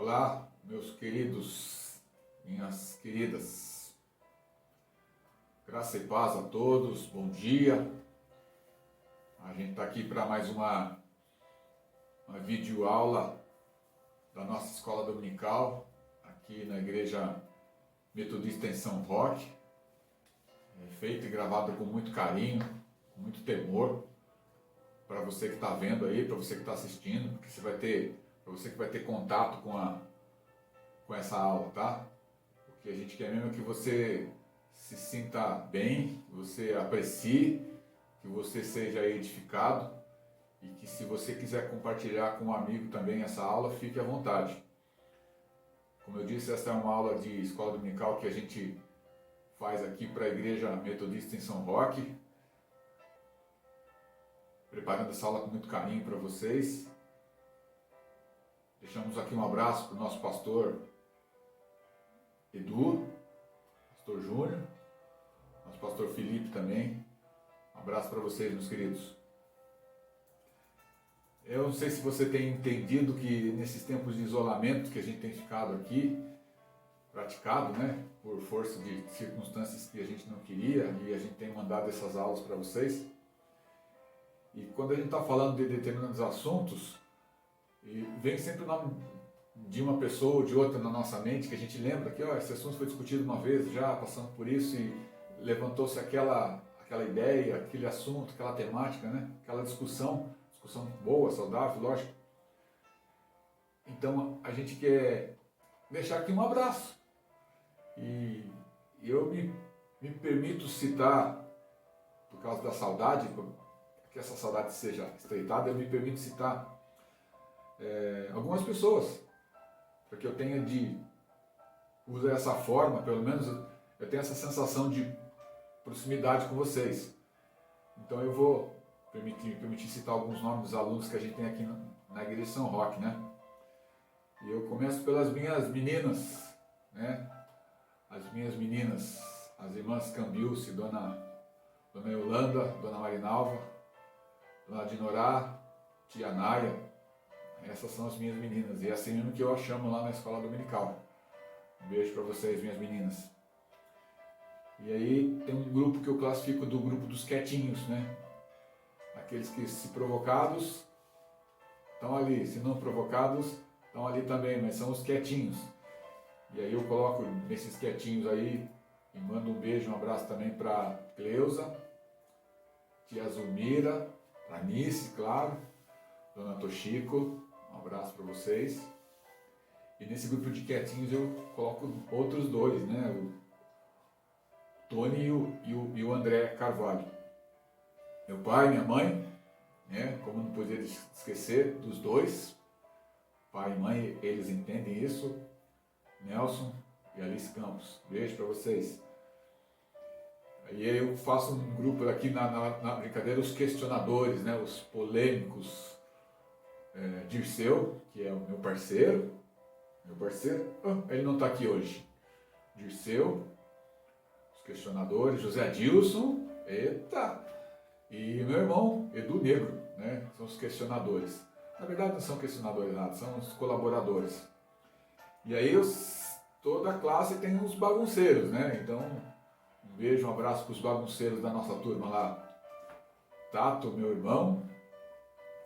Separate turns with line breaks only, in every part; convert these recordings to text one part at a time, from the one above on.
Olá, meus queridos, minhas queridas. Graça e paz a todos, bom dia. A gente está aqui para mais uma videoaula da nossa escola dominical, aqui na Igreja Metodista em São Roque. Feito e gravado com muito carinho, com muito temor, para você que está vendo aí, para você que está assistindo, porque para você que vai ter contato com essa aula, tá? Porque a gente quer mesmo que você se sinta bem, que você aprecie, que você seja edificado e que se você quiser compartilhar com um amigo também essa aula, fique à vontade. Como eu disse, essa é uma aula de escola dominical que a gente faz aqui para a Igreja Metodista em São Roque, preparando essa aula com muito carinho para vocês. Deixamos aqui um abraço para o nosso pastor Edu, pastor Júnior, nosso pastor Felipe também. Um abraço para vocês, meus queridos. Eu não sei se você tem entendido que nesses tempos de isolamento que a gente tem ficado aqui, praticado, né, por força de circunstâncias que a gente não queria, e a gente tem mandado essas aulas para vocês. E quando a gente está falando de determinados assuntos, e vem sempre o nome de uma pessoa ou de outra na nossa mente, que a gente lembra que esse assunto foi discutido uma vez já, passando por isso, e levantou-se aquela ideia, aquele assunto, aquela temática, né? Aquela discussão boa, saudável, lógico. Então a gente quer deixar aqui um abraço. E eu me permito citar, por causa da saudade, que essa saudade seja estreitada, eu me permito citar algumas pessoas, para que eu tenha de usar essa forma, pelo menos eu tenho essa sensação de proximidade com vocês. Então eu vou permitir citar alguns nomes dos alunos que a gente tem aqui na Igreja de São Roque, né? E eu começo pelas minhas meninas, né? As minhas meninas, as irmãs Cambilce, Dona Yolanda, Dona Marinalva, Dona Dinorá, Tia Naya. Essas são as minhas meninas, e é assim mesmo que eu a chamo lá na escola dominical. Um beijo para vocês, minhas meninas. E aí tem um grupo que eu classifico do grupo dos quietinhos, né? Aqueles que, se provocados, estão ali, se não provocados, estão ali também, mas são os quietinhos. E aí eu coloco nesses quietinhos aí e mando um beijo, um abraço também para Cleusa, Tia Zulmira, para Nice, claro, Dona Toshiko, um abraço para vocês. E nesse grupo de quietinhos eu coloco outros dois, né? O Tony e o André Carvalho. Meu pai e minha mãe, né? Como não podia esquecer dos dois. Pai e mãe, eles entendem isso. Nelson e Alice Campos. Beijo para vocês. E eu faço um grupo aqui na brincadeira, os questionadores, né? Os polêmicos. Dirceu, que é o meu parceiro, ele não está aqui hoje. Dirceu, os questionadores, José Adilson, eita, e meu irmão Edu Negro, né? São os questionadores. Na verdade não são questionadores nada, são os colaboradores. E aí toda a classe tem uns bagunceiros, né? Então um beijo, um abraço para os bagunceiros da nossa turma lá. Tato, meu irmão,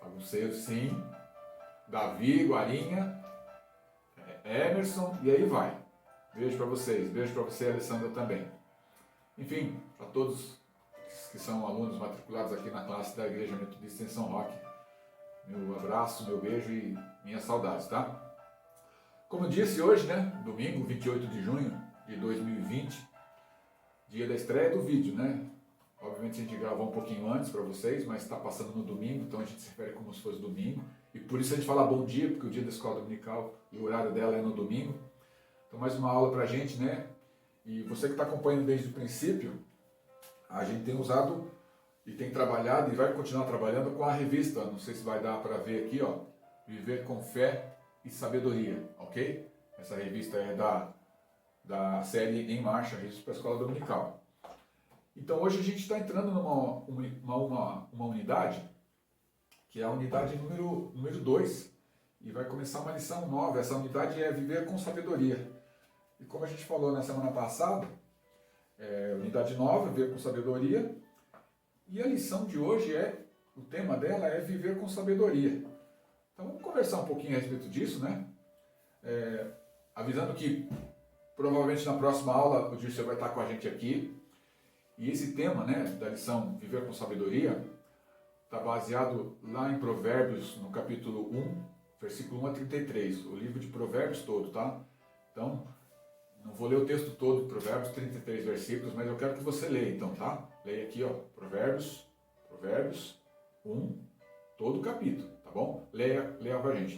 bagunceiro sim. Davi, Guarinha, Emerson, e aí vai. Beijo para vocês, beijo para você, Alessandra, também. Enfim, para todos que são alunos matriculados aqui na classe da Igreja Metodista em São Roque, meu abraço, meu beijo e minhas saudades, tá? Como eu disse hoje, né, domingo, 28 de junho de 2020, dia da estreia do vídeo, né? Obviamente a gente gravou um pouquinho antes para vocês, mas está passando no domingo, então a gente se refere como se fosse domingo. E por isso a gente fala bom dia, porque o dia da escola dominical e o horário dela é no domingo. Então mais uma aula para a gente, né? E você que está acompanhando desde o princípio, a gente tem usado e tem trabalhado e vai continuar trabalhando com a revista. Não sei se vai dar para ver aqui, ó. Viver com Fé e Sabedoria, ok? Essa revista é da série Em Marcha, Revista para a Escola Dominical. Então hoje a gente está entrando numa unidade, que é a unidade número 2, e vai começar uma lição nova. Essa unidade é viver com sabedoria. E como a gente falou na semana passada, unidade nova, viver com sabedoria. E a lição de hoje o tema dela é viver com sabedoria. Então vamos conversar um pouquinho a respeito disso, né? Avisando que provavelmente na próxima aula o Dirceu vai estar com a gente aqui. E esse tema, né, da lição Viver com Sabedoria, está baseado lá em Provérbios, no capítulo 1, versículo 1 a 33, o livro de Provérbios todo, tá? Então, não vou ler o texto todo de Provérbios, 33 versículos, mas eu quero que você leia, então, tá? Leia aqui, ó, Provérbios 1, todo o capítulo, tá bom? Leia com a gente.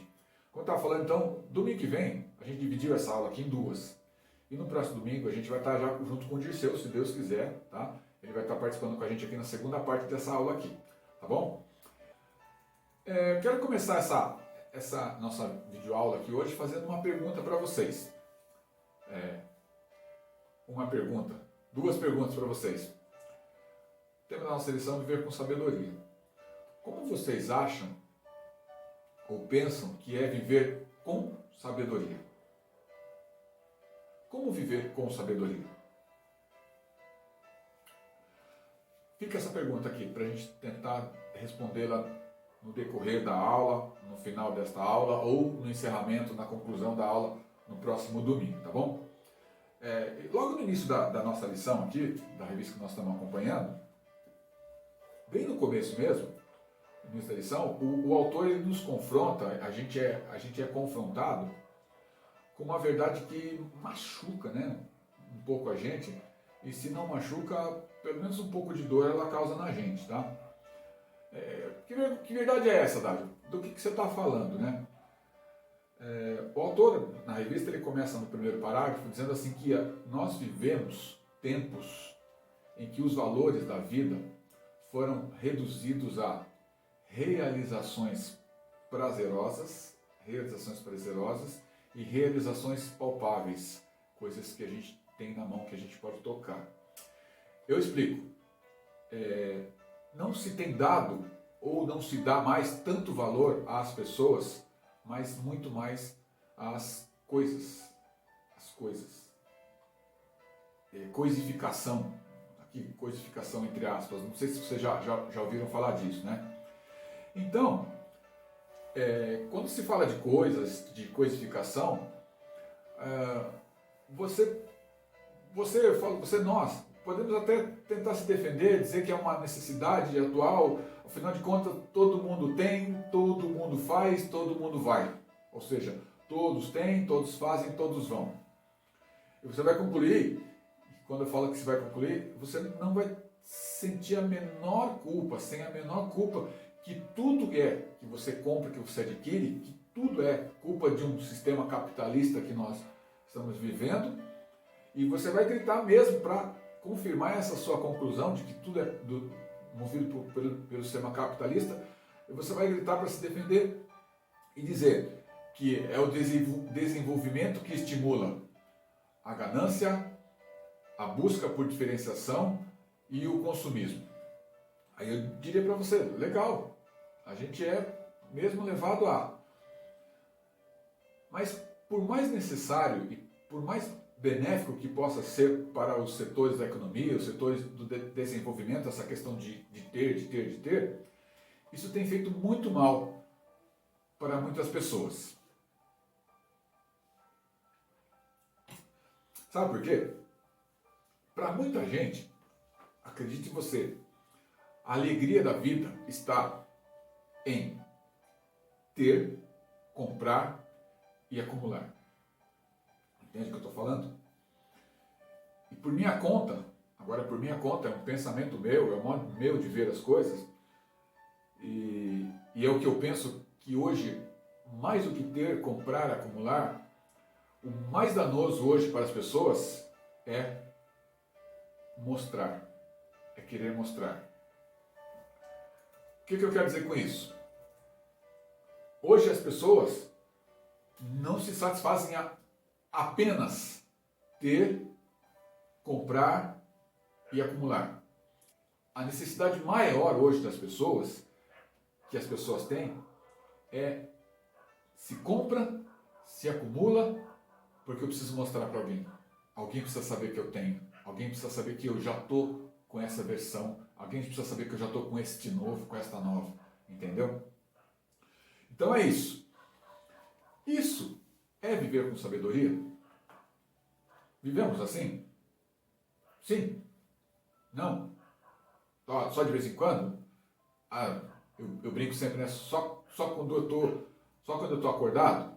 Como eu estava falando, então, domingo que vem, a gente dividiu essa aula aqui em duas. E no próximo domingo a gente vai estar já junto com o Dirceu, se Deus quiser, tá? Ele vai estar participando com a gente aqui na segunda parte dessa aula aqui, tá bom? Quero começar essa nossa videoaula aqui hoje fazendo uma pergunta para vocês. Duas perguntas para vocês. O tema da nossa lição é viver com sabedoria. Como vocês acham ou pensam que é viver com sabedoria? Como viver com sabedoria? Fica essa pergunta aqui para a gente tentar respondê-la no decorrer da aula, no final desta aula ou no encerramento, na conclusão da aula no próximo domingo, tá bom? Logo no início da nossa lição aqui, da revista que nós estamos acompanhando, bem no começo mesmo, no início da lição, o autor ele nos confronta, a gente é confrontado com uma verdade que machuca, né, um pouco a gente, e se não machuca, pelo menos um pouco de dor ela causa na gente, tá? Que verdade é essa, Dário? Do que você está falando, né? O autor, na revista, ele começa no primeiro parágrafo dizendo assim que nós vivemos tempos em que os valores da vida foram reduzidos a realizações prazerosas e realizações palpáveis, coisas que a gente tem na mão, que a gente pode tocar. Eu explico. Não se tem dado ou não se dá mais tanto valor às pessoas, mas muito mais às coisas. Coisificação. Aqui, coisificação entre aspas. Não sei se vocês já ouviram falar disso, né? Então, quando se fala de coisas, de coisificação, nós, podemos até tentar se defender, dizer que é uma necessidade atual, afinal de contas, todo mundo tem, todo mundo faz, todo mundo vai. Ou seja, todos têm, todos fazem, todos vão. E você vai concluir, quando eu falo que você vai concluir, você não vai sentir a menor culpa, sem a menor culpa, que tudo que você compra, que você adquire, que tudo é culpa de um sistema capitalista que nós estamos vivendo, e você vai gritar mesmo para confirmar essa sua conclusão de que tudo é movido pelo sistema capitalista, e você vai gritar para se defender e dizer que é o desenvolvimento que estimula a ganância, a busca por diferenciação e o consumismo. Aí eu diria para você, legal, a gente é mesmo levado a... Mas por mais necessário e por mais benéfico que possa ser para os setores da economia, os setores do desenvolvimento, essa questão de ter, isso tem feito muito mal para muitas pessoas. Sabe por quê? Para muita gente, acredite você, a alegria da vida está em ter, comprar e acumular. Entende o que eu estou falando? E por minha conta, agora por minha conta, é um pensamento meu, é um modo meu de ver as coisas, e é o que eu penso que hoje, mais do que ter, comprar, acumular, o mais danoso hoje para as pessoas é mostrar, é querer mostrar. O que eu quero dizer com isso? Hoje as pessoas não se satisfazem apenas ter, comprar e acumular. A necessidade maior hoje das pessoas, que as pessoas têm, é se compra, se acumula, porque eu preciso mostrar para alguém. Alguém precisa saber que eu tenho. Alguém precisa saber que eu já estou com essa versão. Alguém precisa saber que eu já estou com este novo, com esta nova. Entendeu? Então é isso. Isso é viver com sabedoria? Vivemos assim? Sim? Não? Só de vez em quando? Eu brinco sempre, né? Só quando eu estou acordado.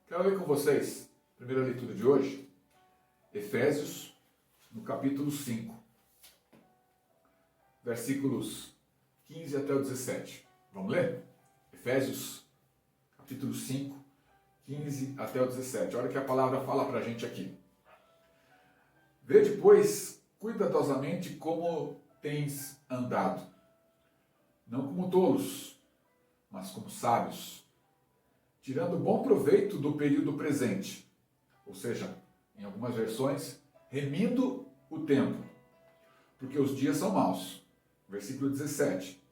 Quero ler com vocês, primeira leitura de hoje, Efésios, no capítulo 5, versículos 15 até o 17. Vamos ler? Efésios, capítulo 5, 15 até o 17. Olha o que a palavra fala para a gente aqui. Vede, pois, cuidadosamente como tens andado, não como tolos, mas como sábios, tirando bom proveito do período presente, ou seja, em algumas versões, remindo o tempo, porque os dias são maus. Versículo 17.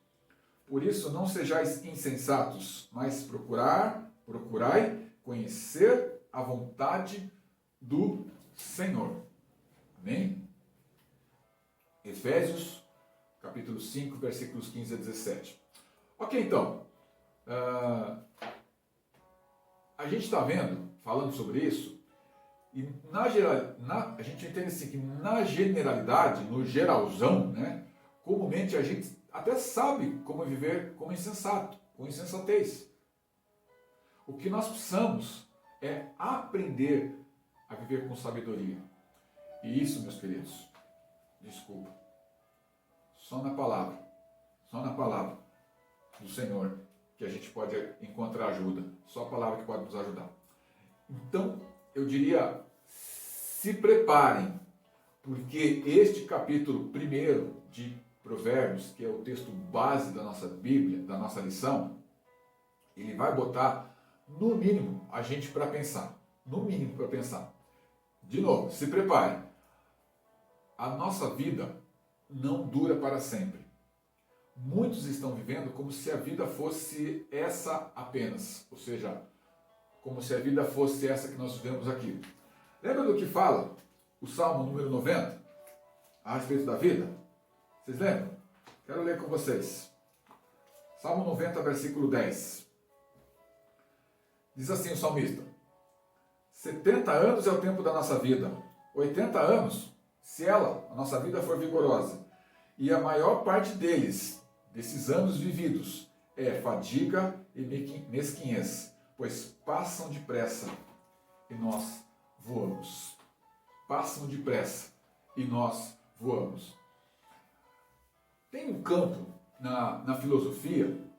Por isso não sejais insensatos, mas procurai conhecer a vontade do Senhor. Amém? Efésios, capítulo 5, versículos 15 a 17. Ok, então, a gente está falando sobre isso, e a gente entende assim que na generalidade, no geralzão, né, comumente a gente até sabe como viver como insensato, com insensatez. O que nós precisamos é aprender a viver com sabedoria. E isso, meus queridos, desculpa, só na palavra do Senhor que a gente pode encontrar ajuda. Só a palavra que pode nos ajudar. Então, eu diria, se preparem, porque este capítulo 1 de Provérbios, que é o texto base da nossa Bíblia, da nossa lição, ele vai botar, no mínimo, a gente para pensar. No mínimo para pensar. De novo, se preparem. A nossa vida não dura para sempre. Muitos estão vivendo como se a vida fosse essa apenas, ou seja, como se a vida fosse essa que nós vivemos aqui. Lembra do que fala o Salmo número 90 a respeito da vida? Vocês lembram? Quero ler com vocês. Salmo 90, versículo 10. Diz assim o salmista: 70 anos é o tempo da nossa vida, 80 anos, se a nossa vida for vigorosa, e a maior parte desses anos vividos, é fadiga e mesquinhez, pois passam depressa e nós voamos. Passam depressa e nós voamos. Tem um campo na filosofia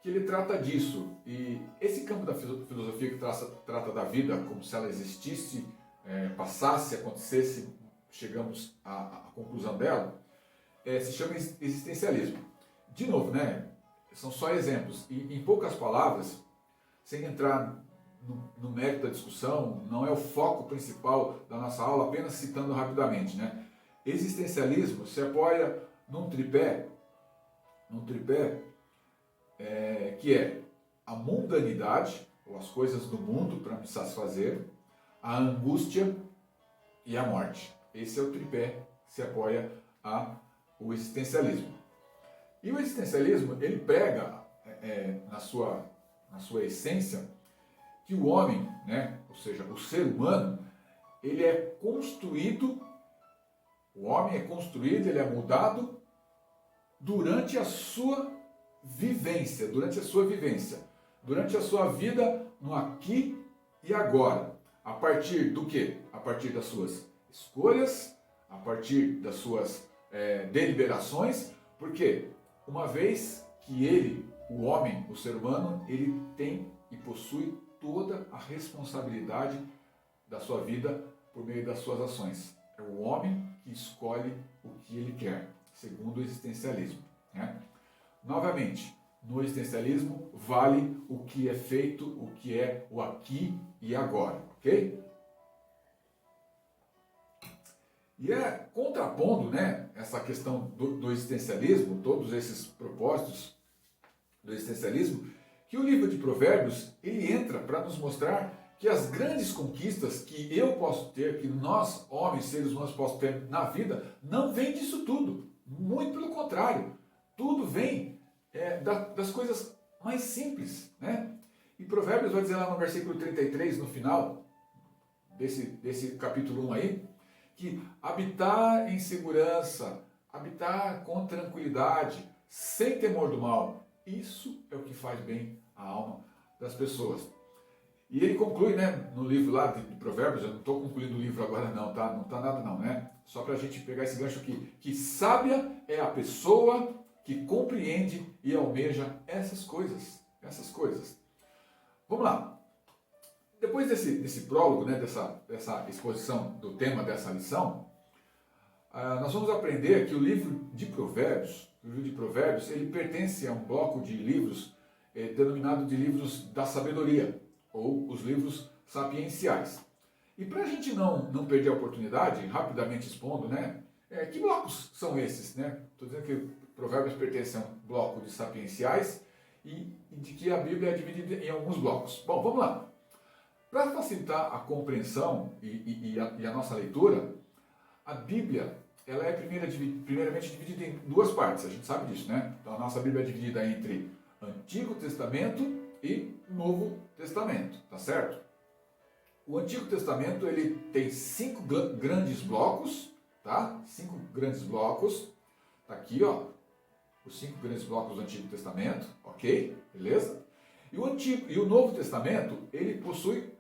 que ele trata disso, e esse campo da filosofia que trata da vida como se ela existisse, passasse, acontecesse, chegamos à conclusão dela, se chama existencialismo. De novo, né? São só exemplos, e em poucas palavras, sem entrar no mérito da discussão, não é o foco principal da nossa aula, apenas citando rapidamente, né? Existencialismo se apoia num tripé que é a mundanidade, ou as coisas do mundo para me satisfazer, a angústia e a morte. Esse é o tripé que se apoia ao existencialismo. E o existencialismo, ele prega na sua essência que o homem, né, ou seja, o ser humano, ele é construído, ele é moldado durante a sua vivência, durante a sua vida no aqui e agora. A partir do quê? A partir das suas escolhas, a partir das suas deliberações, porque uma vez que o homem, o ser humano, ele tem e possui toda a responsabilidade da sua vida por meio das suas ações. É o homem que escolhe o que ele quer, segundo o existencialismo, né? Novamente, no existencialismo vale o que é feito, o que é o aqui e agora, ok? E contrapondo, né, essa questão do existencialismo, todos esses propósitos do existencialismo, que o livro de Provérbios, ele entra para nos mostrar que as grandes conquistas que eu posso ter, que nós, homens, seres humanos, possamos ter na vida, não vem disso tudo. Muito pelo contrário. Tudo vem das coisas mais simples, né? E Provérbios vai dizer lá no versículo 33, no final desse capítulo 1 aí, que habitar em segurança, habitar com tranquilidade, sem temor do mal, isso é o que faz bem à alma das pessoas. E ele conclui, né, no livro lá de Provérbios, eu não estou concluindo o livro agora não, tá? Não está nada não, né? Só para a gente pegar esse gancho aqui, que sábia é a pessoa que compreende e almeja essas coisas. Vamos lá. Depois desse prólogo, né, dessa exposição do tema dessa lição, nós vamos aprender que o livro de Provérbios, ele pertence a um bloco de livros denominado de livros da sabedoria, ou os livros sapienciais. E para a gente não perder a oportunidade, rapidamente expondo, né, que blocos são esses? Né? Estou dizendo que Provérbios pertence a um bloco de sapienciais e de que a Bíblia é dividida em alguns blocos. Bom, vamos lá. Para facilitar a compreensão e a nossa leitura, a Bíblia ela é primeiramente dividida em duas partes, a gente sabe disso, né? Então a nossa Bíblia é dividida entre Antigo Testamento e Novo Testamento, tá certo? O Antigo Testamento ele tem 5 grandes blocos, tá? 5 grandes blocos, tá aqui, ó, os 5 grandes blocos do Antigo Testamento, ok? Beleza? E o Novo Testamento ele possui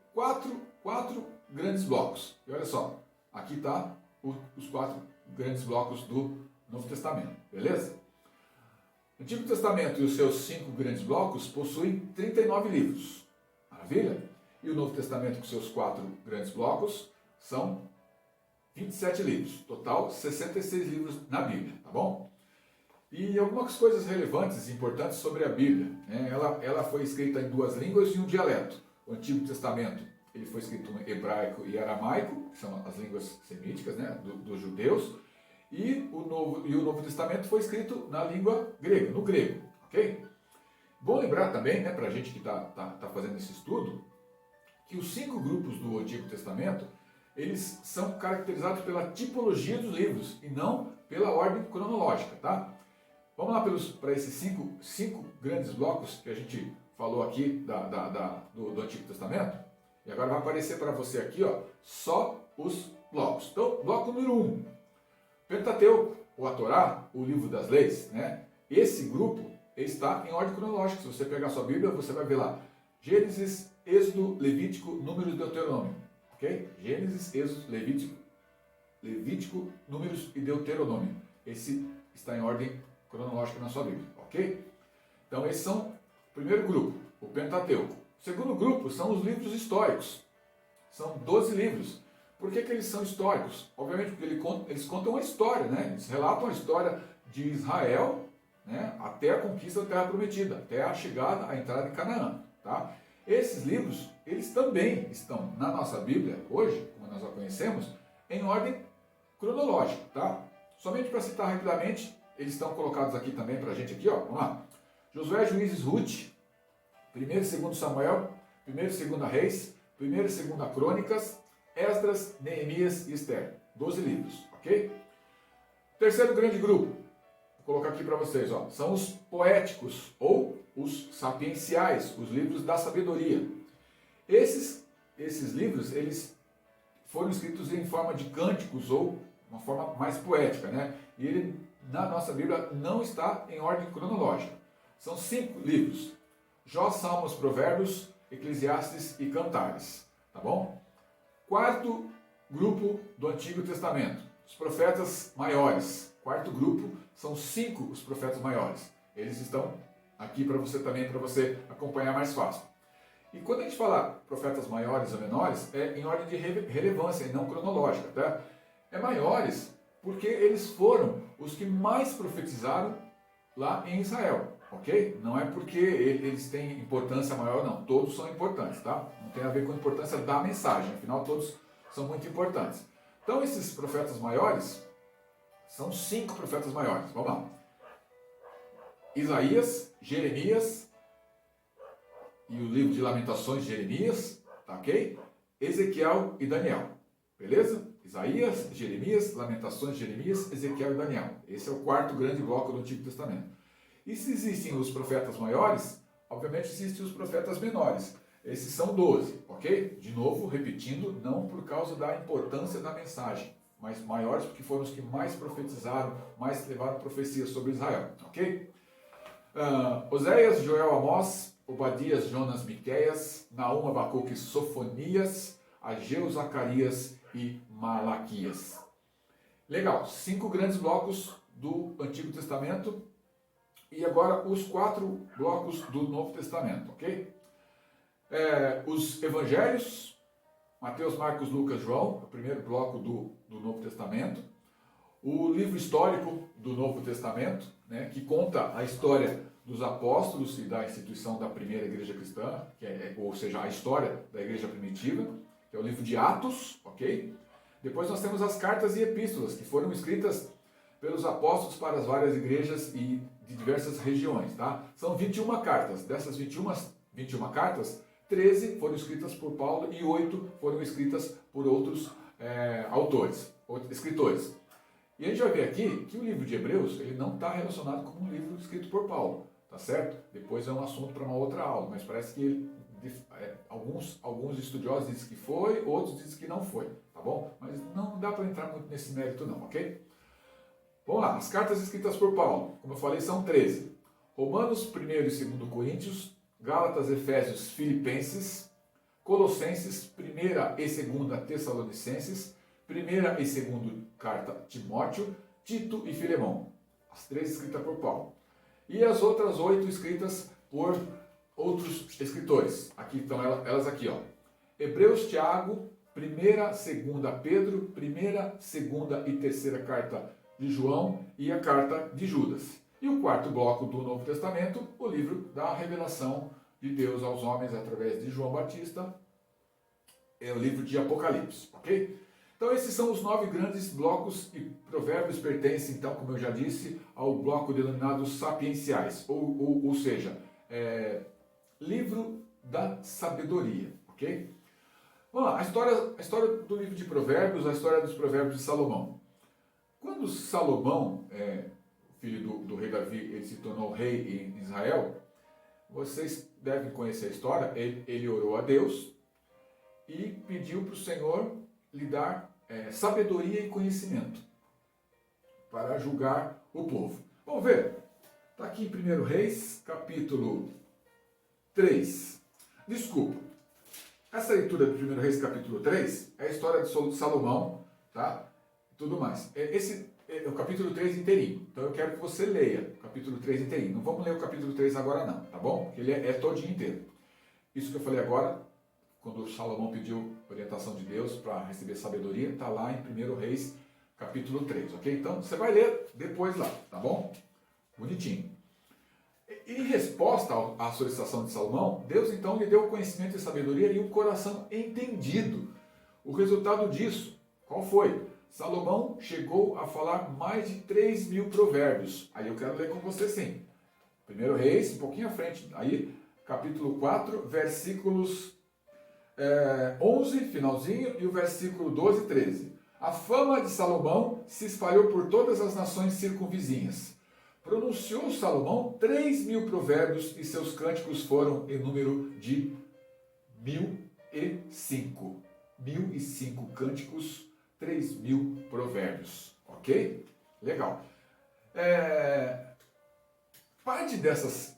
quatro grandes blocos. E olha só, aqui está os 4 grandes blocos do Novo Testamento, beleza? O Antigo Testamento e os seus 5 grandes blocos possuem 39 livros, maravilha? E o Novo Testamento com seus 4 grandes blocos são 27 livros, total 66 livros na Bíblia, tá bom? E algumas coisas relevantes e importantes sobre a Bíblia, né? Ela foi escrita em 2 línguas e um dialeto. O Antigo Testamento ele foi escrito em hebraico e aramaico, que são as línguas semíticas, né, dos judeus, e o Novo Testamento foi escrito na língua grega, no grego, ok? Bom lembrar também, né, para a gente que tá fazendo esse estudo, que os 5 grupos do Antigo Testamento, eles são caracterizados pela tipologia dos livros e não pela ordem cronológica, tá? Vamos lá para esses 5 grandes blocos que a gente falou aqui do Antigo Testamento. E agora vai aparecer para você aqui, ó, só os blocos. Então, bloco número 1, Pentateuco, ou a Torá, o livro das leis, né? Esse grupo está em ordem cronológica. Se você pegar a sua Bíblia, você vai ver lá Gênesis, Êxodo, Levítico, Números e Deuteronômio. Ok? Gênesis, Êxodo, Levítico, Números e Deuteronômio. Esse está em ordem cronológica na sua Bíblia. Ok? Então, esses são o primeiro grupo, o Pentateuco. O segundo grupo são os livros históricos. São 12 livros. Por que eles são históricos? Obviamente porque eles contam uma história, né? Eles relatam a história de Israel, né, até a conquista da Terra Prometida, até a chegada, a entrada em Canaã. Tá? Esses livros, eles também estão na nossa Bíblia, hoje, como nós a conhecemos, em ordem cronológica. Tá? Somente para citar rapidamente, eles estão colocados aqui também para a gente, aqui, ó. Vamos lá. Josué, Juízes, Ruth, 1 e 2 Samuel, 1 e 2 Reis, 1 e 2 Crônicas, Esdras, Neemias e Esther. 12 livros, ok? Terceiro grande grupo, vou colocar aqui para vocês, ó, são os poéticos ou os sapienciais, os livros da sabedoria. Esses livros, eles foram escritos em forma de cânticos ou uma forma mais poética, né? E ele, na nossa Bíblia, não está em ordem cronológica. São 5 livros. Jó, Salmos, Provérbios, Eclesiastes e Cantares, tá bom? Quarto grupo do Antigo Testamento, os profetas maiores. Quarto grupo são 5 os profetas maiores. Eles estão aqui para você também, para você acompanhar mais fácil. E quando a gente fala profetas maiores ou menores, é em ordem de relevância e não cronológica, tá? É maiores porque eles foram os que mais profetizaram lá em Israel. Ok? Não é porque eles têm importância maior, não. Todos são importantes, tá? Não tem a ver com a importância da mensagem. Afinal, todos são muito importantes. Então, esses profetas maiores, são 5 profetas maiores. Vamos lá. Isaías, Jeremias, e o livro de Lamentações de Jeremias, tá ok? Ezequiel e Daniel, beleza? Isaías, Jeremias, Lamentações de Jeremias, Ezequiel e Daniel. Esse é o quarto grande bloco do Antigo Testamento. E se existem os profetas maiores, obviamente existem os profetas menores. Esses são 12, ok? De novo, repetindo, não por causa da importância da mensagem, mas maiores porque foram os que mais profetizaram, mais levaram profecias sobre Israel, ok? Oséias, Joel, Amós, Obadias, Jonas, Miqueias, Naum, Abacuque, Sofonias, Ageu, Zacarias e Malaquias. Legal, 5 grandes blocos do Antigo Testamento e agora os 4 blocos do Novo Testamento, ok? Os Evangelhos, Mateus, Marcos, Lucas, João, o primeiro bloco do Novo Testamento. O livro histórico do Novo Testamento, né, que conta a história dos apóstolos e da instituição da primeira igreja cristã, ou seja, a história da igreja primitiva, que é o livro de Atos, ok? Depois nós temos as cartas e epístolas, que foram escritas pelos apóstolos para as várias igrejas e de diversas regiões, tá? São 21 cartas. Dessas 21 cartas, 13 foram escritas por Paulo e 8 foram escritas por outros escritores. E a gente vai ver aqui que o livro de Hebreus ele não está relacionado com um livro escrito por Paulo, tá certo? Depois é um assunto para uma outra aula, mas parece que alguns estudiosos dizem que foi, outros dizem que não foi, tá bom? Mas não dá para entrar muito nesse mérito não, ok? Vamos lá, as cartas escritas por Paulo, como eu falei, são 13. Romanos, 1º e 2º Coríntios, Gálatas, Efésios, Filipenses, Colossenses, 1ª e 2ª Tessalonicenses, 1ª e 2ª carta Timóteo, Tito e Filemão. As 3 escritas por Paulo. E as outras 8 escritas por outros escritores. Aqui estão elas aqui, ó. Hebreus, Tiago, 1ª, 2ª Pedro, 1ª, 2ª e 3ª carta de João e a carta de Judas. E o quarto bloco do Novo Testamento, o livro da revelação de Deus aos homens através de João Batista, é o livro de Apocalipse, ok? Então esses são os 9 grandes blocos e Provérbios pertencem, então, como eu já disse, ao bloco denominado sapienciais, ou seja, livro da sabedoria, ok? Vamos lá, a história do livro de Provérbios, a história dos Provérbios de Salomão. Quando Salomão, filho do rei Davi, ele se tornou rei em Israel, vocês devem conhecer a história, ele orou a Deus e pediu para o Senhor lhe dar sabedoria e conhecimento para julgar o povo. Vamos ver, está aqui em 1 Reis, capítulo 3. Desculpa, essa leitura de 1 Reis, capítulo 3, é a história de Salomão, tá? Tudo mais. Esse é o capítulo 3 inteirinho. Então eu quero que você leia o capítulo 3 inteirinho. Não vamos ler o capítulo 3 agora não, tá bom? Porque ele é todinho inteiro. Isso que eu falei agora, quando Salomão pediu orientação de Deus para receber sabedoria, está lá em 1 Reis, capítulo 3, ok? Então você vai ler depois lá, tá bom? Bonitinho. Em resposta à solicitação de Salomão, Deus então lhe deu conhecimento e sabedoria e um coração entendido. O resultado disso, qual foi? Salomão chegou a falar mais de 3.000 provérbios. Aí eu quero ler com você sim. 1 Reis, um pouquinho à frente, aí capítulo 4, versículos 11, finalzinho, e o versículo 12 e 13. A fama de Salomão se espalhou por todas as nações circunvizinhas. Pronunciou Salomão 3.000 provérbios e seus cânticos foram em número de 1.005. 1.005 cânticos, 3.000 provérbios, ok? Legal. Parte dessas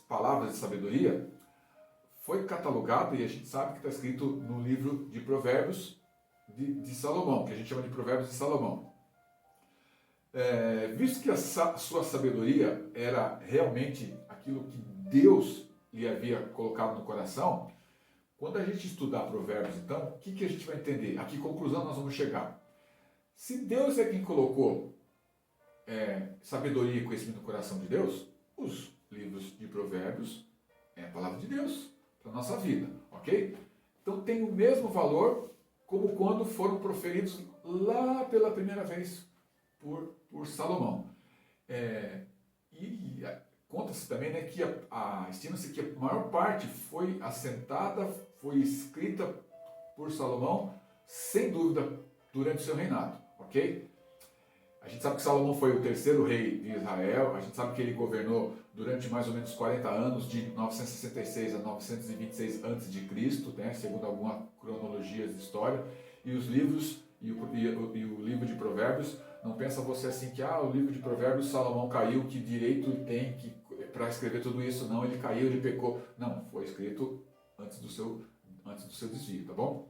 palavras de sabedoria foi catalogado, e a gente sabe que está escrito no livro de Provérbios de Salomão, que a gente chama de Provérbios de Salomão. Visto que a sua sabedoria era realmente aquilo que Deus lhe havia colocado no coração, quando a gente estudar Provérbios, então, o que a gente vai entender? A que conclusão nós vamos chegar? Se Deus é quem colocou sabedoria e conhecimento no coração de Deus, os livros de Provérbios é a palavra de Deus para a nossa vida, ok? Então tem o mesmo valor como quando foram proferidos lá pela primeira vez por Salomão. E conta-se também, né, que estima-se que a maior parte foi assentada, foi escrita por Salomão, sem dúvida, durante o seu reinado, ok? A gente sabe que Salomão foi o terceiro rei de Israel, a gente sabe que ele governou durante mais ou menos 40 anos, de 966 a 926 a.C., né, segundo alguma cronologia de história, e os livros, e o livro de Provérbios, não pensa você assim que o livro de Provérbios, Salomão caiu, que direito tem para escrever tudo isso? Não, ele caiu, ele pecou. Não, foi escrito antes do seu desvio, tá bom?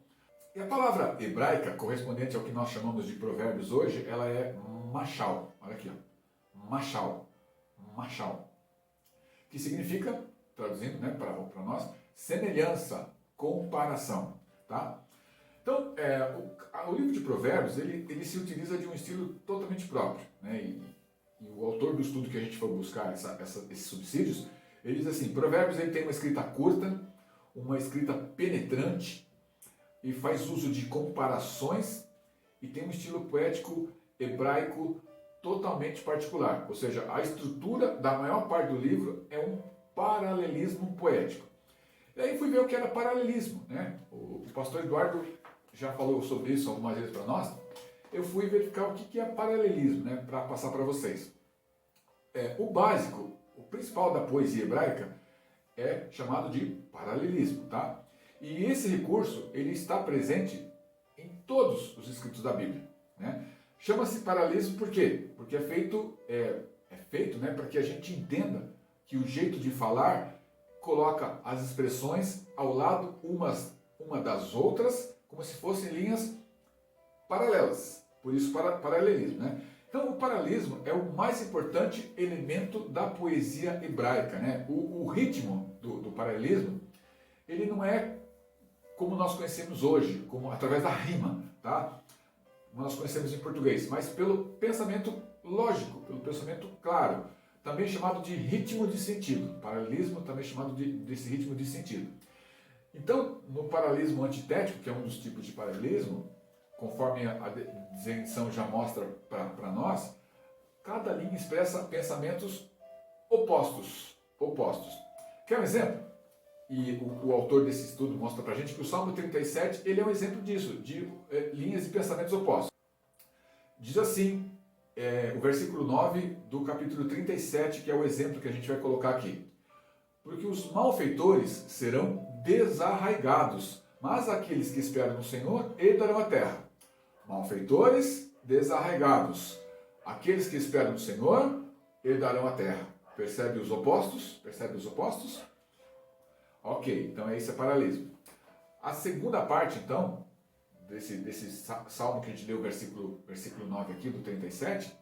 E a palavra hebraica, correspondente ao que nós chamamos de Provérbios hoje, ela é machal. Olha aqui, ó. Machal. Machal. Que significa, traduzindo, né, para nós, semelhança, comparação, tá? Então, o livro de Provérbios, ele se utiliza de um estilo totalmente próprio, né? E o autor do estudo que a gente foi buscar, esses subsídios, ele diz assim: Provérbios ele tem uma escrita curta, uma escrita penetrante, e faz uso de comparações, e tem um estilo poético hebraico totalmente particular. Ou seja, a estrutura da maior parte do livro é um paralelismo poético. E aí fui ver o que era paralelismo, né? O pastor Eduardo já falou sobre isso algumas vezes para nós. Eu fui verificar o que é paralelismo, né, para passar para vocês. O básico, o principal da poesia hebraica é chamado de paralelismo, tá? E esse recurso, ele está presente em todos os escritos da Bíblia, né? Chama-se paralelismo por quê? Porque é feito, né, para que a gente entenda que o jeito de falar coloca as expressões ao lado uma das outras, como se fossem linhas paralelas. Por isso, paralelismo, né? Então, o paralelismo é o mais importante elemento da poesia hebraica, né? O ritmo do paralelismo, ele não é como nós conhecemos hoje, como através da rima, tá? Como nós conhecemos em português, mas pelo pensamento lógico, pelo pensamento claro, também chamado de ritmo de sentido. Paralelismo também chamado desse ritmo de sentido. Então, no paralelismo antitético, que é um dos tipos de paralelismo, conforme a designação já mostra para nós, cada linha expressa pensamentos opostos. Quer um exemplo? E o autor desse estudo mostra para a gente que o Salmo 37 ele é um exemplo disso, de linhas de pensamentos opostos. Diz assim, o versículo 9 do capítulo 37, que é o exemplo que a gente vai colocar aqui. Porque os malfeitores serão desarraigados, mas aqueles que esperam no Senhor herdarão a terra. Malfeitores desarraigados, aqueles que esperam no Senhor herdarão a terra. Percebe os opostos? Ok, então esse é paralelismo. A segunda parte, então, desse salmo que a gente leu, versículo 9 aqui, do 37,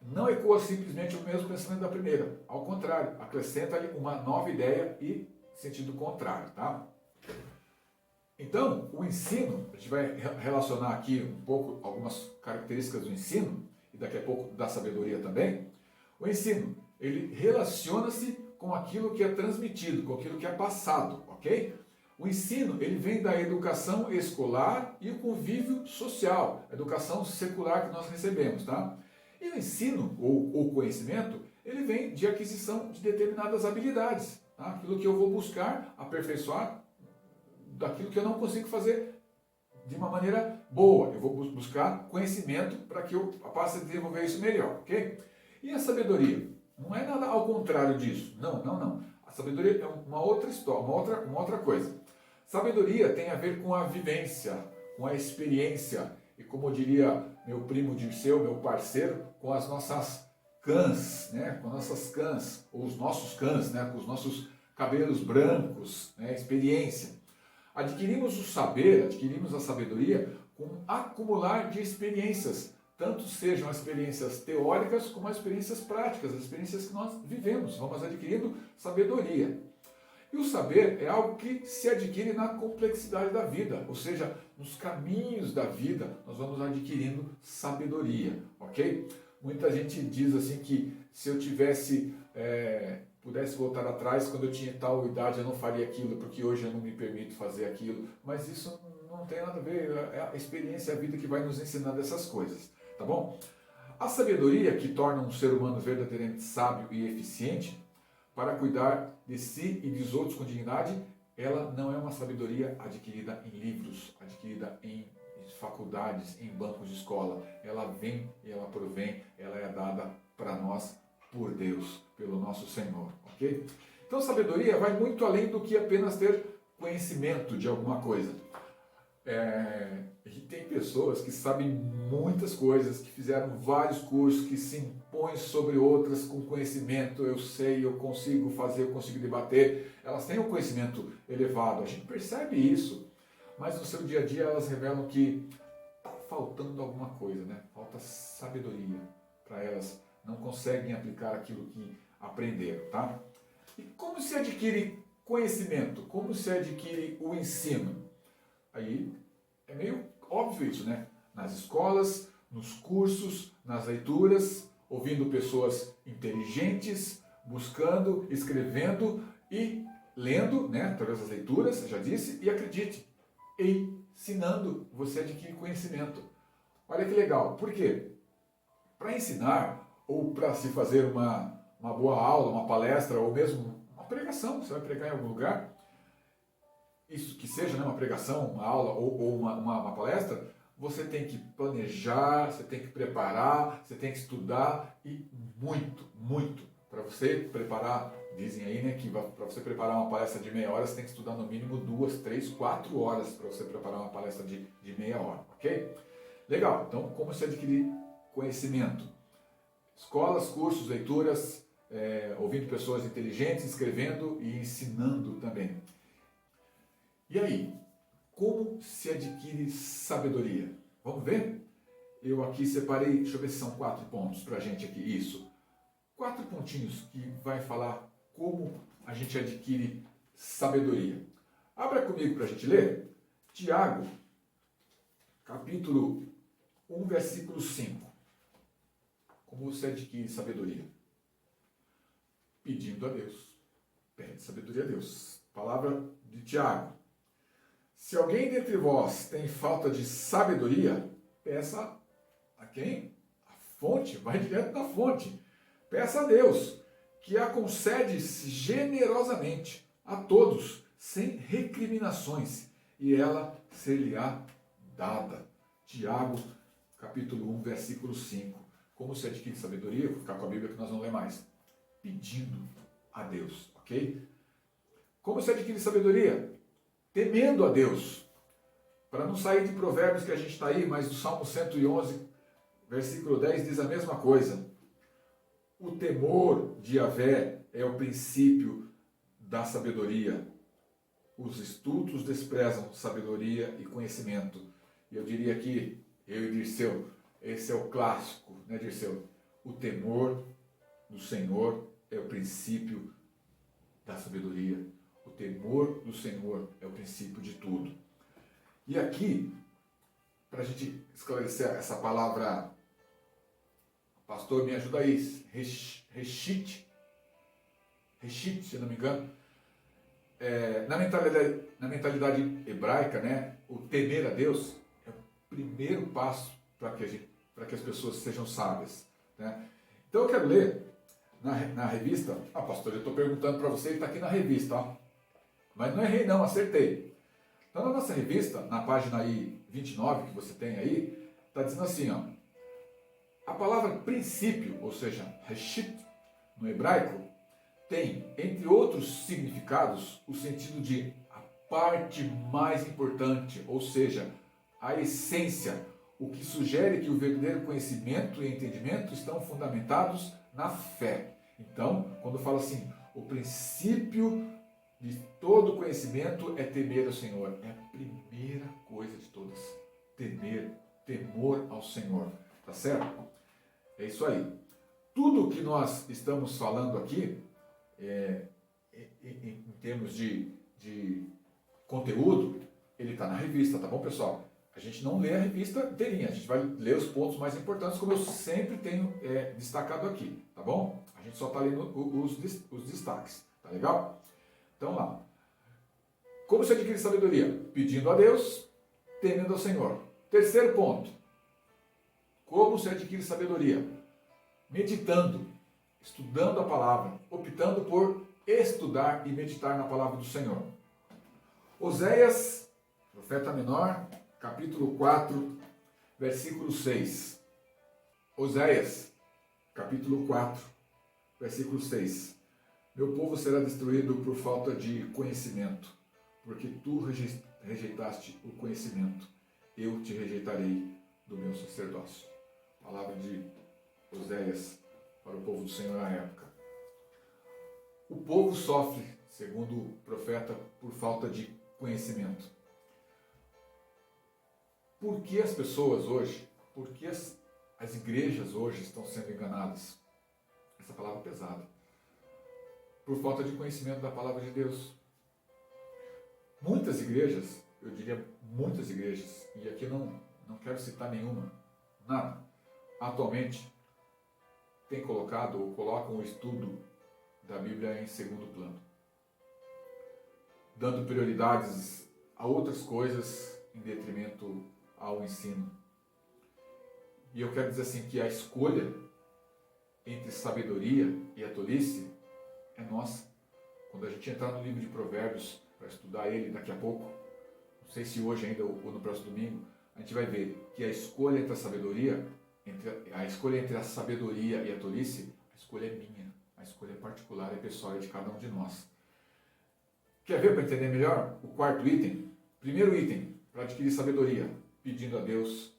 não ecoa simplesmente o mesmo pensamento da primeira. Ao contrário, acrescenta-lhe uma nova ideia e sentido contrário, tá? Então, o ensino, a gente vai relacionar aqui um pouco algumas características do ensino, e daqui a pouco da sabedoria também. O ensino, ele relaciona-se com aquilo que é transmitido, com aquilo que é passado, ok? O ensino, ele vem da educação escolar e o convívio social, a educação secular que nós recebemos, tá? E o ensino, ou o conhecimento, ele vem de aquisição de determinadas habilidades, tá? Aquilo que eu vou buscar aperfeiçoar daquilo que eu não consigo fazer de uma maneira boa. Eu vou buscar conhecimento para que eu passe a desenvolver isso melhor, ok? E a sabedoria? Não é nada ao contrário disso. Não. A sabedoria é uma outra história, uma outra coisa. Sabedoria tem a ver com a vivência, com a experiência e, como diria meu primo Dirceu, meu parceiro, com as nossas cãs, né? Com nossas cãs, ou os nossos cãs, né? Com os nossos cabelos brancos, né? Experiência. Adquirimos o saber, adquirimos a sabedoria com um acumular de experiências, tanto sejam as experiências teóricas como as experiências práticas, as experiências que nós vivemos. Vamos adquirindo sabedoria. E o saber é algo que se adquire na complexidade da vida, ou seja, nos caminhos da vida nós vamos adquirindo sabedoria, ok? Muita gente diz assim que se eu pudesse voltar atrás, quando eu tinha tal idade eu não faria aquilo, porque hoje eu não me permito fazer aquilo, mas isso não tem nada a ver, é a experiência, a vida que vai nos ensinando essas coisas, tá bom? A sabedoria que torna um ser humano verdadeiramente sábio e eficiente para cuidar de si e dos outros com dignidade, ela não é uma sabedoria adquirida em livros, adquirida em faculdades, em bancos de escola. Ela vem e ela provém, ela é dada para nós por Deus, pelo nosso Senhor, ok? Então, sabedoria vai muito além do que apenas ter conhecimento de alguma coisa. E tem pessoas que sabem muitas coisas, que fizeram vários cursos, que se impõem sobre outras com conhecimento. Eu sei, eu consigo fazer, eu consigo debater. Elas têm um conhecimento elevado, a gente percebe isso, mas no seu dia a dia elas revelam que está faltando alguma coisa, né? Falta sabedoria para elas, não conseguem aplicar aquilo que aprenderam, tá? E como se adquire conhecimento? Como se adquire o ensino? Aí é meio óbvio isso, né? Nas escolas, nos cursos, nas leituras, ouvindo pessoas inteligentes, buscando, escrevendo e lendo, né? Através das leituras, já disse, e acredite, ensinando, você adquire conhecimento. Olha que legal, por quê? Para ensinar ou para se fazer uma boa aula, uma palestra ou mesmo uma pregação, você vai pregar em algum lugar, isso que seja, né, uma pregação, uma aula ou uma palestra, você tem que planejar, você tem que preparar, você tem que estudar e muito, muito. Para você preparar, dizem aí, né, que para você preparar uma palestra de meia hora, você tem que estudar no mínimo 2, 3, 4 horas para você preparar uma palestra de meia hora, ok? Legal, então como se adquirir conhecimento? Escolas, cursos, leituras, ouvindo pessoas inteligentes, escrevendo e ensinando também. E aí, como se adquire sabedoria? Vamos ver? Eu aqui separei, deixa eu ver se são 4 pontos para a gente aqui, isso. 4 pontinhos que vai falar como a gente adquire sabedoria. Abra comigo para a gente ler. Tiago, capítulo 1, versículo 5. Como você adquire sabedoria? Pedindo a Deus. Pede sabedoria a Deus. Palavra de Tiago. Se alguém dentre vós tem falta de sabedoria, peça a quem? A fonte, vai direto na fonte. Peça a Deus, que a concede generosamente a todos, sem recriminações, e ela ser-lhe-á dada. Tiago, capítulo 1, versículo 5. Como se adquire sabedoria? Vou ficar com a Bíblia que nós vamos ler mais. Pedindo a Deus, ok? Como se adquire sabedoria? Temendo a Deus. Para não sair de provérbios que a gente está aí, mas o Salmo 111, versículo 10 diz a mesma coisa. O temor de Yahvé é o princípio da sabedoria. Os estultos desprezam sabedoria e conhecimento. E eu diria aqui, eu e Dirceu, esse é o clássico, né, Dirceu? O temor do Senhor é o princípio da sabedoria. O temor do Senhor é o princípio de tudo. E aqui, para a gente esclarecer essa palavra, pastor, me ajuda aí, reshit, se não me engano, na mentalidade hebraica, né, o temer a Deus é o primeiro passo para que as pessoas sejam sábias, né? Então eu quero ler na revista, pastor, eu estou perguntando para você, ele está aqui na revista, ó. Mas não errei não, acertei. Então na nossa revista, na página aí 29 que você tem aí, está dizendo assim, ó, a palavra princípio, ou seja, reshit, no hebraico, tem, entre outros significados, o sentido de a parte mais importante, ou seja, a essência, o que sugere que o verdadeiro conhecimento e entendimento estão fundamentados na fé. Então, quando fala assim, o princípio de todo conhecimento é temer ao Senhor. É a primeira coisa de todas. Temor ao Senhor. Tá certo? É isso aí. Tudo que nós estamos falando aqui, em termos de conteúdo, ele está na revista, tá bom, pessoal? A gente não lê a revista inteirinha, a gente vai ler os pontos mais importantes, como eu sempre tenho destacado aqui, tá bom? A gente só está lendo os destaques, tá legal? Então lá. Como se adquire sabedoria? Pedindo a Deus, temendo ao Senhor. Terceiro ponto. Como se adquire sabedoria? Meditando, estudando a palavra, optando por estudar e meditar na palavra do Senhor. Oséias, profeta menor, capítulo 4, versículo 6. Oséias, capítulo 4, versículo 6. Meu povo será destruído por falta de conhecimento, porque tu rejeitaste o conhecimento, eu te rejeitarei do meu sacerdócio. Palavra de Oséias para o povo do Senhor na época. O povo sofre, segundo o profeta, por falta de conhecimento. Por que as pessoas hoje, por que as igrejas hoje estão sendo enganadas? Essa palavra é pesada. Por falta de conhecimento da palavra de Deus. Muitas igrejas, eu diria muitas igrejas, e aqui não quero citar nenhuma, nada, atualmente tem colocado ou colocam o estudo da Bíblia em segundo plano, dando prioridades a outras coisas em detrimento ao ensino. E eu quero dizer assim que a escolha entre sabedoria e a tolice é nossa. Quando a gente entrar no livro de Provérbios para estudar ele daqui a pouco, não sei se hoje ainda ou no próximo domingo, a gente vai ver que a escolha entre a sabedoria, entre a sabedoria e a tolice, a escolha é minha, a escolha é particular, é pessoal, é de cada um de nós. Quer ver para entender melhor? O quarto item, primeiro item, para adquirir sabedoria, pedindo a Deus,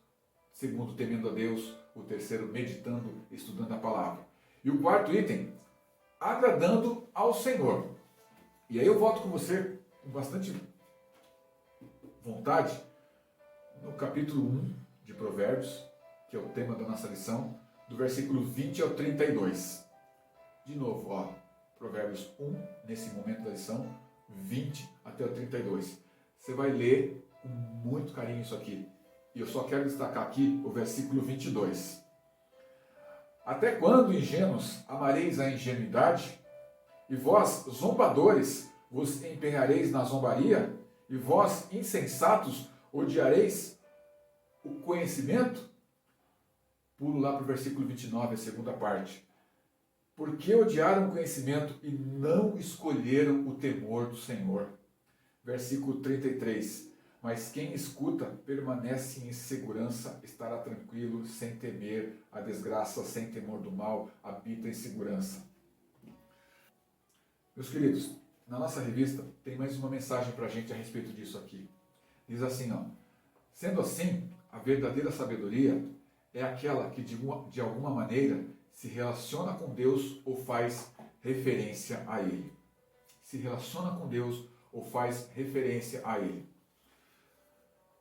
segundo, temendo a Deus, o terceiro, meditando, estudando a palavra. E o quarto item, agradando ao Senhor. E aí eu volto com você com bastante vontade no capítulo 1 de Provérbios, que é o tema da nossa lição, do versículo 20 ao 32. De novo, ó, Provérbios 1, nesse momento da lição, 20 até o 32. Você vai ler com muito carinho isso aqui. E eu só quero destacar aqui o versículo 22. Até quando, ingênuos, amareis a ingenuidade? E vós, zombadores, vos empenhareis na zombaria? E vós, insensatos, odiareis o conhecimento? Pulo lá para o versículo 29, a segunda parte. Porque odiaram o conhecimento e não escolheram o temor do Senhor. Versículo 33. Mas quem escuta permanece em segurança, estará tranquilo, sem temer a desgraça, sem temor do mal, habita em segurança. Meus queridos, na nossa revista tem mais uma mensagem para a gente a respeito disso aqui. Diz assim, ó, sendo assim, a verdadeira sabedoria é aquela que de alguma maneira se relaciona com Deus ou faz referência a Ele. Se relaciona com Deus ou faz referência a Ele.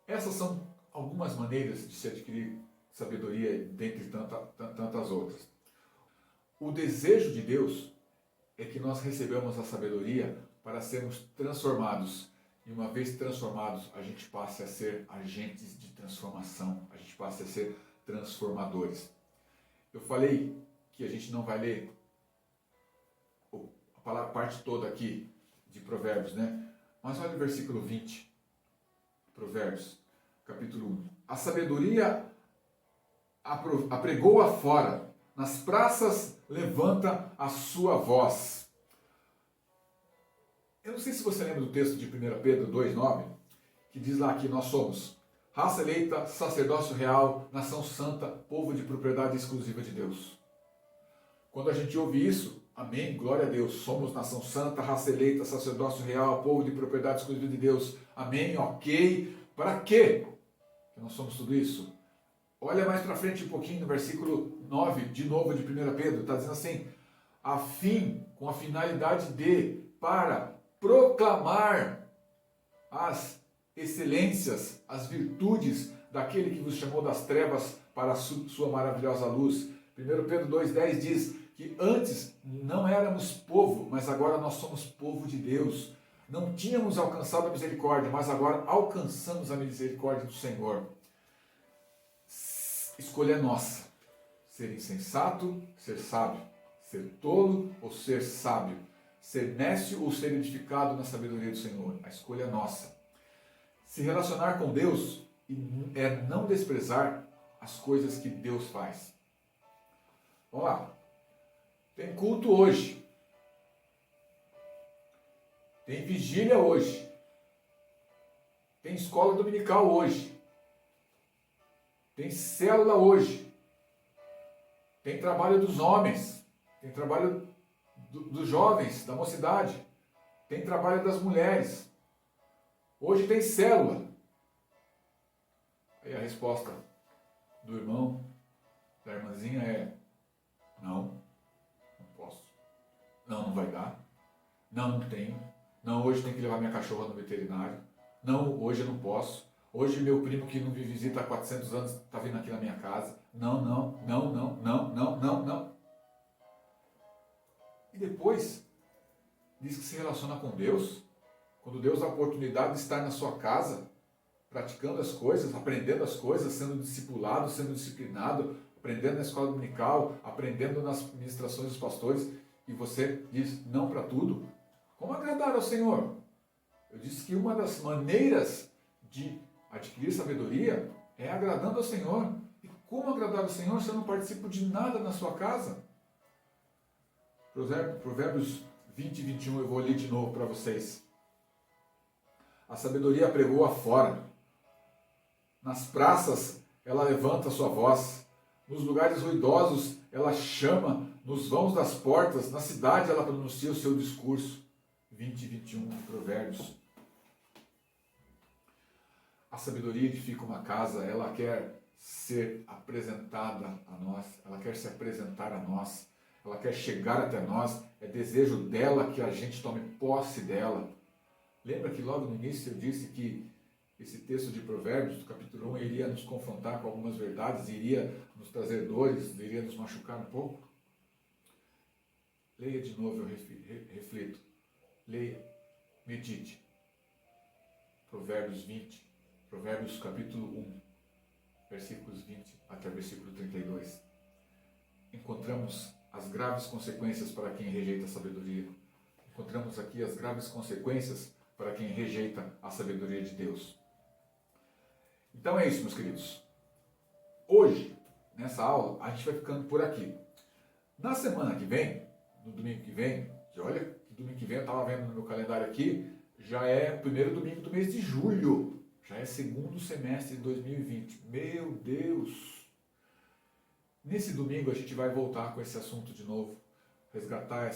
Essas são algumas maneiras de se adquirir sabedoria, dentre tantas outras. O desejo de Deus é que nós recebamos a sabedoria para sermos transformados. E uma vez transformados, a gente passe a ser agentes de transformação, a gente passe a ser transformadores. Eu falei que a gente não vai ler a parte toda aqui de Provérbios, né? Mas olha o versículo 20. Provérbios, capítulo 1. A sabedoria apregou afora, nas praças levanta a sua voz. Eu não sei se você lembra do texto de 1 Pedro 2,9, que diz lá que nós somos raça eleita, sacerdócio real, nação santa, povo de propriedade exclusiva de Deus. Quando a gente ouve isso, amém, glória a Deus, somos nação santa, raça eleita, sacerdócio real, povo de propriedade exclusiva de Deus, amém, ok. Para quê que nós somos tudo isso? Olha mais para frente um pouquinho, no versículo 9, de novo de 1 Pedro, está dizendo assim, com a finalidade para proclamar as excelências, as virtudes daquele que vos chamou das trevas para a sua maravilhosa luz. 1 Pedro 2,10 diz que antes não éramos povo, mas agora nós somos povo de Deus. Não tínhamos alcançado a misericórdia, mas agora alcançamos a misericórdia do Senhor. Escolha é nossa. Ser insensato, ser sábio. Ser tolo ou ser sábio. Ser nécio ou ser edificado na sabedoria do Senhor. A escolha é nossa. Se relacionar com Deus é não desprezar as coisas que Deus faz. Vamos lá. Tem culto hoje. Tem vigília hoje. Tem escola dominical hoje. Tem célula hoje. Tem trabalho dos homens. Tem trabalho dos jovens, da mocidade. Tem trabalho das mulheres. Hoje tem célula. Aí a resposta do irmão, da irmãzinha é: não posso. Não vai dar. Não tenho. Não, hoje tem que levar minha cachorra no veterinário. Não, hoje eu não posso. Hoje meu primo que não me visita há 400 anos está vindo aqui na minha casa. Não. E depois diz que se relaciona com Deus. Quando Deus dá a oportunidade de estar na sua casa, praticando as coisas, aprendendo as coisas, sendo discipulado, sendo disciplinado, aprendendo na escola dominical, aprendendo nas ministrações dos pastores, e você diz não para tudo. Como agradar ao Senhor? Eu disse que uma das maneiras de adquirir sabedoria é agradando ao Senhor. E como agradar ao Senhor se eu não participo de nada na sua casa? Provérbios 20 e 21, eu vou ler de novo para vocês. A sabedoria pregou afora. Nas praças ela levanta sua voz. Nos lugares ruidosos ela chama. Nos vãos das portas, na cidade ela pronuncia o seu discurso. 20 e 21 de Provérbios. A sabedoria edifica uma casa, ela quer ser apresentada a nós, ela quer se apresentar a nós, ela quer chegar até nós, é desejo dela que a gente tome posse dela. Lembra que logo no início eu disse que esse texto de Provérbios, do capítulo 1, iria nos confrontar com algumas verdades, iria nos trazer dores, iria nos machucar um pouco? Leia de novo, eu reflito. Leia, medite. Provérbios 20, Provérbios capítulo 1, versículos 20 até o versículo 32. Encontramos as graves consequências para quem rejeita a sabedoria. Encontramos aqui as graves consequências para quem rejeita a sabedoria de Deus. Então é isso, meus queridos. Hoje, nessa aula, a gente vai ficando por aqui. Na semana que vem, no domingo que vem, olha que domingo que vem eu estava vendo no meu calendário aqui, já é o primeiro domingo do mês de julho. Já é segundo semestre de 2020. Meu Deus! Nesse domingo a gente vai voltar com esse assunto de novo, resgatar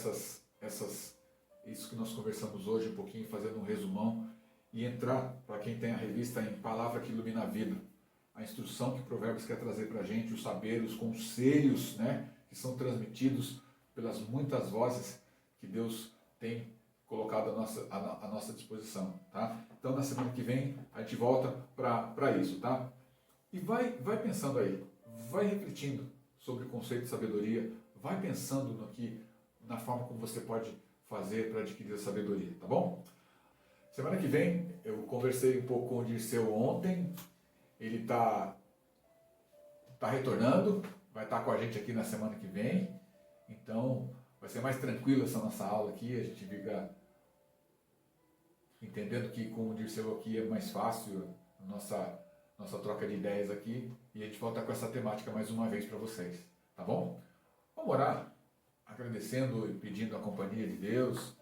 isso que nós conversamos hoje um pouquinho, fazendo um resumão e entrar, para quem tem a revista, em Palavra que Ilumina a Vida. A instrução que Provérbios quer trazer para a gente, o saber, os conselhos, né, que são transmitidos pelas muitas vozes que Deus tem colocado à nossa disposição, tá? Então, na semana que vem, a gente volta para isso, tá? E vai pensando aí, vai refletindo sobre o conceito de sabedoria, vai pensando na forma como você pode fazer para adquirir a sabedoria, tá bom? Semana que vem, eu conversei um pouco com o Dirceu ontem, ele está retornando, vai estar com a gente aqui na semana que vem, então vai ser mais tranquila essa nossa aula aqui, a gente fica entendendo que com o Dirceu aqui é mais fácil a nossa troca de ideias aqui, e a gente volta com essa temática mais uma vez para vocês, tá bom? Vamos orar, agradecendo e pedindo a companhia de Deus,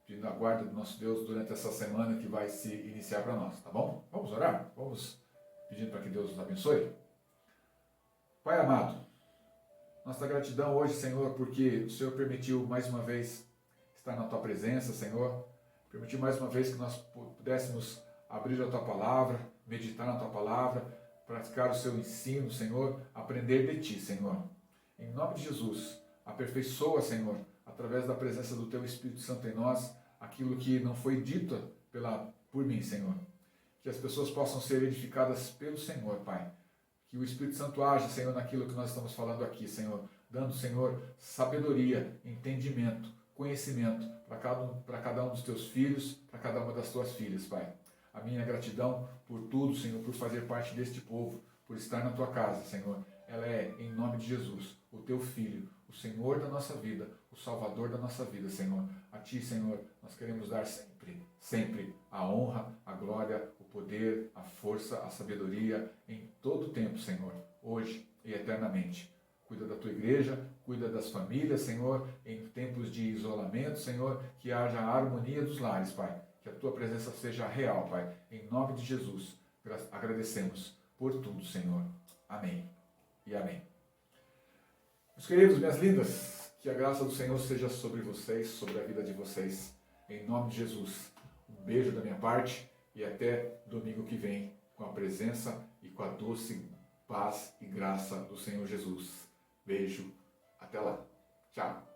pedindo a guarda do nosso Deus durante essa semana que vai se iniciar para nós, tá bom? Vamos orar? Vamos pedindo para que Deus nos abençoe? Pai amado, nossa gratidão hoje, Senhor, porque o Senhor permitiu mais uma vez estar na Tua presença, Senhor, permitiu mais uma vez que nós pudéssemos abrir a Tua palavra, meditar na Tua palavra, praticar o Seu ensino, Senhor, aprender de Ti, Senhor. Em nome de Jesus, aperfeiçoa, Senhor, através da presença do Teu Espírito Santo em nós, aquilo que não foi dito por mim, Senhor. Que as pessoas possam ser edificadas pelo Senhor, Pai. Que o Espírito Santo age, Senhor, naquilo que nós estamos falando aqui, Senhor. Dando, Senhor, sabedoria, entendimento, conhecimento para cada um dos Teus filhos, para cada uma das Tuas filhas, Pai. A minha gratidão por tudo, Senhor, por fazer parte deste povo, por estar na Tua casa, Senhor. Ela é, em nome de Jesus, o Teu Filho, o Senhor da nossa vida, o Salvador da nossa vida, Senhor. A Ti, Senhor, nós queremos dar sempre a honra, a glória, o poder, a força, a sabedoria em todo o tempo, Senhor, hoje e eternamente. Cuida da Tua igreja, cuida das famílias, Senhor, em tempos de isolamento, Senhor, que haja a harmonia dos lares, Pai. Que a tua presença seja real, Pai. Em nome de Jesus, agradecemos por tudo, Senhor. Amém e amém. Meus queridos, minhas lindas, que a graça do Senhor seja sobre vocês, sobre a vida de vocês. Em nome de Jesus, um beijo da minha parte e até domingo que vem, com a presença e com a doce paz e graça do Senhor Jesus. Beijo, até lá. Tchau.